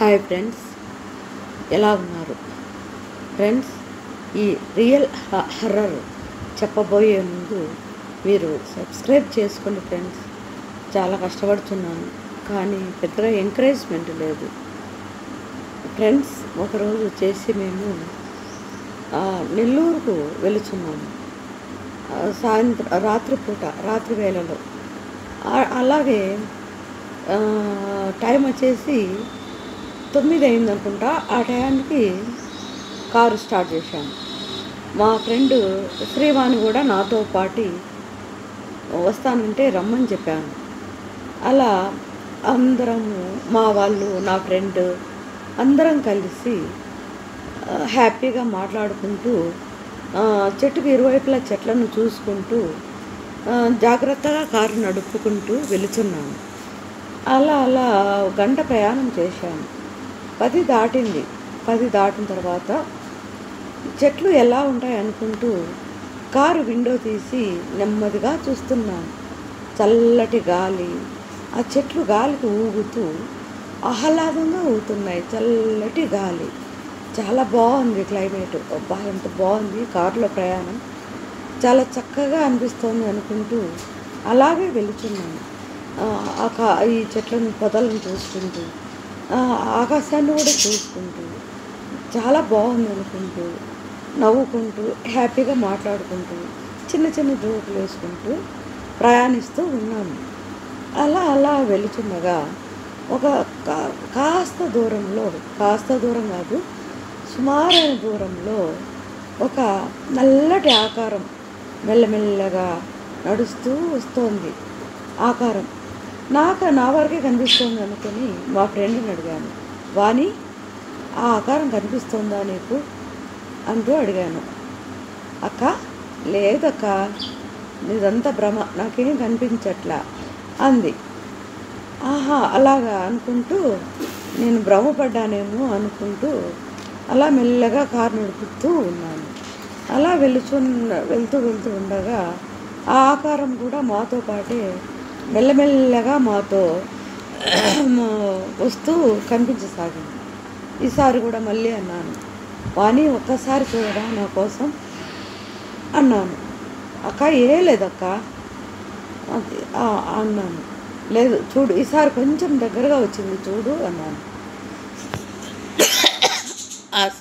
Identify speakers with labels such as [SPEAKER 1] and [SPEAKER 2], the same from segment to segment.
[SPEAKER 1] Hi friends, ఎలా ఉన్నారు friends? ఈ రియల్ హర్రర్ చెప్పబోయే ముందు మీరు సబ్స్క్రైబ్ చేసుకోండి ఫ్రెండ్స్. చాలా కష్టపడుతున్నాను కానీ పెద్దగా ఎంకరేజ్మెంట్ లేదు ఫ్రెండ్స్. ఒకరోజు వచ్చేసి మేము నెల్లూరుకు వెళుతున్నాము, రాత్రి వేళలో. అలాగే టైం వచ్చేసి 9 అయింది అనుకుంటా. ఆ టైంకి కారు స్టార్ట్ చేశాము. మా ఫ్రెండ్ శ్రీవాణి కూడా నాతో పాటు వస్తానంటే రమ్మని చెప్పాను. అలా అందరము, మా వాళ్ళు, నా ఫ్రెండ్ అందరం కలిసి హ్యాపీగా మాట్లాడుకుంటూ చెట్టుకు ఇరువైపులా చెట్లను చూసుకుంటూ జాగ్రత్తగా కారు నడుపుకుంటూ వెళుతున్నాము. అలా గంట ప్రయాణం చేశాము. 10 దాటింది. 10 దాటిన తర్వాత చెట్లు ఎలా ఉంటాయి అనుకుంటూ కారు విండో తీసి నెమ్మదిగా చూస్తున్నాను. చల్లటి గాలి, ఆ చెట్లు గాలికి ఊగుతూ ఆహ్లాదంగా ఊగుతున్నాయి. చల్లటి గాలి, చాలా బాగుంది క్లైమేట్. అబ్బా, ఎంత బాగుంది కారులో ప్రయాణం, చాలా చక్కగా అనిపిస్తోంది అనుకుంటూ అలాగే వెళుతున్నాను. ఈ చెట్లను, పొదలను చూసుకుంటూ, ఆకాశాన్ని కూడా చూసుకుంటూ చాలా బాగుంది అనుకుంటూ, నవ్వుకుంటూ, హ్యాపీగా మాట్లాడుకుంటూ, చిన్న చిన్న జోకులు వేసుకుంటూ ప్రయాణిస్తూ ఉన్నాము. అలా వెళుతుండగా ఒక కాస్త దూరం కాదు, సుమారైన దూరంలో ఒక నల్లటి ఆకారం మెల్లమెల్లగా నడుస్తూ వస్తోంది. ఆకారం నా వరకే కనిపిస్తోంది అనుకుని మా ఫ్రెండ్ని అడిగాను, వాణి, ఆ ఆకారం కనిపిస్తోందా నీకు అంటూ అడిగాను. అక్క, లేదక్క, ఇదంతా భ్రమ, నాకేం కనిపించట్లా అంది. ఆహా, అలాగా అనుకుంటూ నేను భ్రమపడ్డానేమో అనుకుంటూ అలా మెల్లగా కారు నడుపుతూ ఉన్నాను. అలా వెళ్తూ ఉండగా ఆ ఆకారం కూడా మాతో పాటే మెల్లమెల్లగా మాతో వస్తూ కనిపించసాగింది. ఈసారి కూడా మళ్ళీ అన్నాను, వాణి, ఒక్కసారి చూడరా నా కోసం అన్నాను. అక్క, ఏ లేదక్క అన్నాను. లేదు, చూడు, ఈసారి కొంచెం దగ్గరగా వచ్చింది చూడు అన్నాను.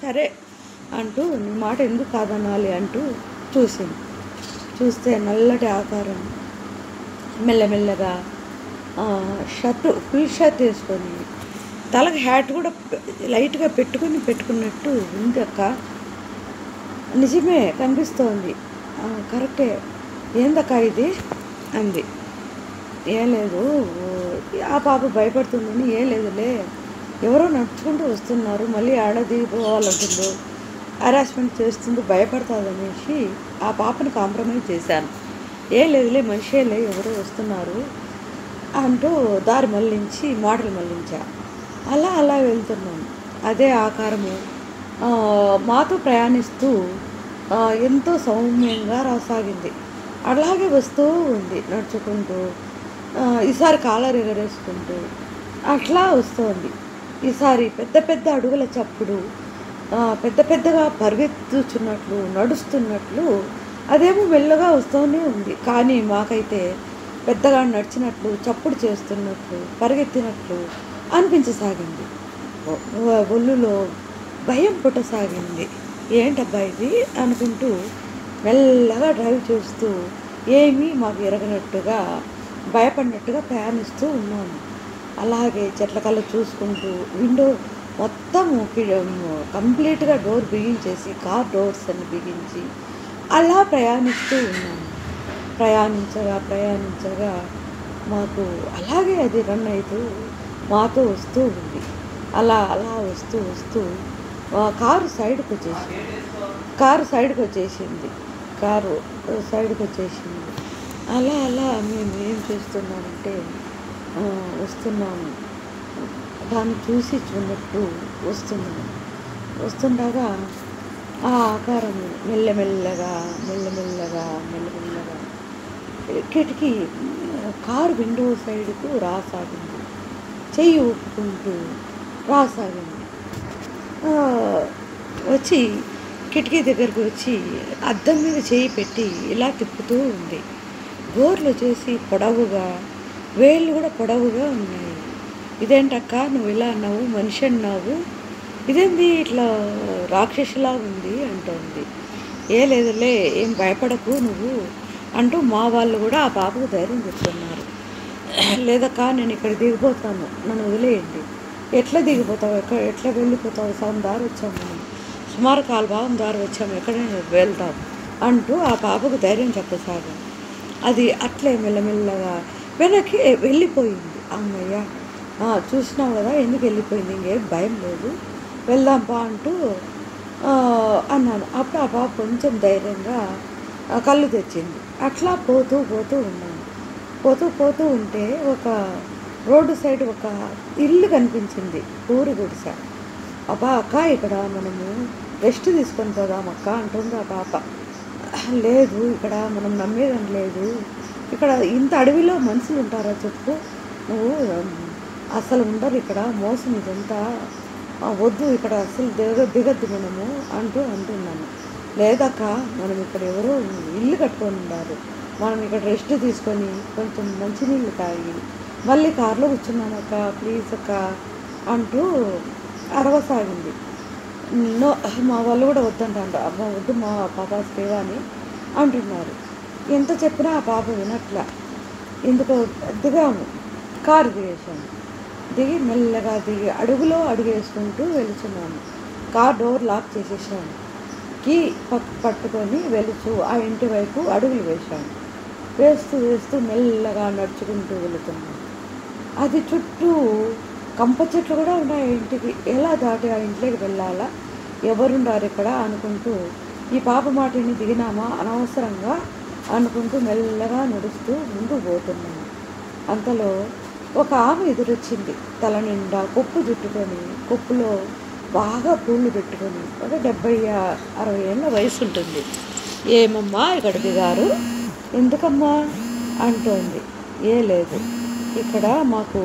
[SPEAKER 1] సరే అంటూ, నీ మాట ఎందుకు కాదనాలి అంటూ చూస్తే నల్లటి ఆకారం మెల్లమెల్లగా ఫుల్ షర్ట్ వేసుకొని, తలకు హ్యాట్ కూడా లైట్గా పెట్టుకున్నట్టు ఉంది అక్క. నిజమే, కనిపిస్తోంది, కరెక్టే. ఏందక్క ఇది అంది. ఏం లేదు, ఆ పాప భయపడుతుందని. ఏం లేదులే, ఎవరో నడుచుకుంటూ వస్తున్నారు, మళ్ళీ ఆడది పోవాలంటుందో, హరాస్మెంట్ చేస్తుందో, భయపడుతుందనేసి ఆ పాపను కాంప్రమైజ్ చేశాను. ఏం లేదులే, మనిషేలే, ఎవరో వస్తున్నారు అంటూ దారి మాటలు మళ్ళించా. అలా వెళ్తున్నాను. అదే ఆకారము మాతో ప్రయాణిస్తూ ఎంతో సౌమ్యంగా రాసాగింది. అలాగే వస్తూ ఉంది నడుచుకుంటూ, ఈసారి కాలర్ ఎగరేసుకుంటూ అట్లా వస్తుంది. ఈసారి పెద్ద అడుగుల చప్పుడు, పెద్దగా పరిగెత్తుచున్నట్లు, నడుస్తున్నట్లు, అదేమో మెల్లగా వస్తూనే ఉంది. కానీ మాకైతే పెద్దగా నడిచినట్లు, చప్పుడు చేస్తున్నట్లు, పరిగెత్తినట్లు అనిపించసాగింది. ఒళ్ళులో భయం పుట్టసాగింది. ఏంటబ్బా ఇది అనుకుంటూ మెల్లగా డ్రైవ్ చేస్తూ ఏమీ మాకు ఎరగనట్టుగా, భయపడినట్టుగా ప్రయాణిస్తూ ఉన్నాము. అలాగే చెట్ల కళ్ళ చూసుకుంటూ, విండో మొత్తం కంప్లీట్గా డోర్ బిగించేసి, కార్ డోర్స్ అన్ని బిగించి అలా ప్రయాణిస్తూ ఉన్నాము. ప్రయాణించగా మాకు అలాగే అది రన్ అవుతూ మాతో వస్తూ ఉంది. అలా వస్తూ కారు సైడ్కి వచ్చేసింది. అలా మేము ఏం చేస్తున్నామంటే, వస్తున్నాము, దాన్ని చూసి చూడట్టు వస్తుండగా ఆ ఆకారము మెల్లమెల్లగా కిటికీ కారు విండో సైడ్కు రాసాగింది. చెయ్యి ఊపుకుంటూ రాసాగింది. ఆ, వచ్చి కిటికీ దగ్గరకు వచ్చి అద్దం మీద చేయి పెట్టి ఇలా తిప్పుతూ ఉంది. గోర్లు వచ్చేసి పొడవుగా, వేళ్ళు కూడా పొడవుగా ఉన్నాయి. ఇదేంటక్క నువ్వు ఇలా అన్నావు, మనిషి అన్నావు, ఇదేంది ఇట్లా రాక్షసిలా ఉంది అంటోంది. ఏ లేదులే, ఏం భయపడకు నువ్వు అంటూ మా వాళ్ళు కూడా ఆ పాపకు ధైర్యం చెప్తున్నారు. లేదక్క నేను ఇక్కడ దిగిపోతాను, నన్ను వదిలేయండి. ఎట్లా దిగిపోతావు, ఎట్లా వెళ్ళిపోతావు, సగం దారి వచ్చాము మనం, సుమారు కాలుభాగం దారి వచ్చాము, ఎక్కడైనా వెళ్తాం అంటూ ఆ పాపకు ధైర్యం చెప్పసాగాం. అది అట్లే మెల్లమెల్లగా వెనక్కి వెళ్ళిపోయింది. అమ్మయ్య చూసినావు కదా ఎందుకు వెళ్ళిపోయింది, ఇంకేం భయం లేదు, వెళ్దాంపా అంటూ అన్నాను. అప్పుడు ఆ పాప కొంచెం ధైర్యంగా కళ్ళు తెచ్చింది. అట్లా పోతూ పోతూ ఉన్నాను. పోతూ ఉంటే ఒక రోడ్డు సైడ్ ఒక ఇల్లు కనిపించింది, పూరి గుడిసె. అబ్బా అక్క ఇక్కడ మనము రెస్ట్ తీసుకొని పోదాం అక్క అంటుంది ఆ పాప. లేదు ఇక్కడ మనం నమ్మేదని లేదు, ఇక్కడ ఇంత అడవిలో మనుషులు ఉంటారా చెప్పు, నువ్వు అసలు ఉండరు ఇక్కడ, మోసం ఇదంతా వద్దు, ఇక్కడ అసలు దిగద్దు మనము అంటున్నాను. లేదక్క మనం ఇక్కడ ఎవరో ఇల్లు కట్టుకొని ఉన్నారు, మనం ఇక్కడ రెస్ట్ తీసుకొని కొంచెం మంచినీళ్ళు తాగి మళ్ళీ కారులో కూర్చున్నామక్క, ప్లీజ్ అక్క అంటూ అరవసాగింది. మా వాళ్ళు కూడా వద్దంటారు, అమ్మ వద్దు మా పాప సేవ అని అంటున్నారు. ఎంత చెప్పినా ఆ పాప వినట్లా. ఎందుకో దిగాము, కారు దిగేసాము. దిగి మెల్లగా అడుగులో అడుగు వేసుకుంటూ వెళుతున్నాము. కార్ డోర్ లాక్ చేసేసాము. కీ పట్టుకొని వెళుతూ ఆ ఇంటి వైపు అడుగులు వేసాము. వేస్తూ మెల్లగా నడుచుకుంటూ వెళుతున్నాము. అది చుట్టూ కంప చెట్లు కూడా ఉన్నాయి ఇంటికి. ఎలా దాటి ఆ ఇంట్లోకి వెళ్ళాలా, ఎవరుండారు ఇక్కడ అనుకుంటూ ఈ పాప మాటిని దిగినామా అనవసరంగా అనుకుంటూ మెల్లగా నడుస్తూ ముందు పోతున్నాము. అంతలో ఒక ఆమె ఎదురొచ్చింది. తల నిండా కొప్పు చుట్టుకొని, కొప్పులో బాగా పూళ్ళు పెట్టుకొని, ఒక 70-60 ఏళ్ళ వయసు ఉంటుంది. ఏమమ్మా ఇక్కడ దిగారు, ఎందుకమ్మా అంటోంది. ఏ లేదు ఇక్కడ మాకు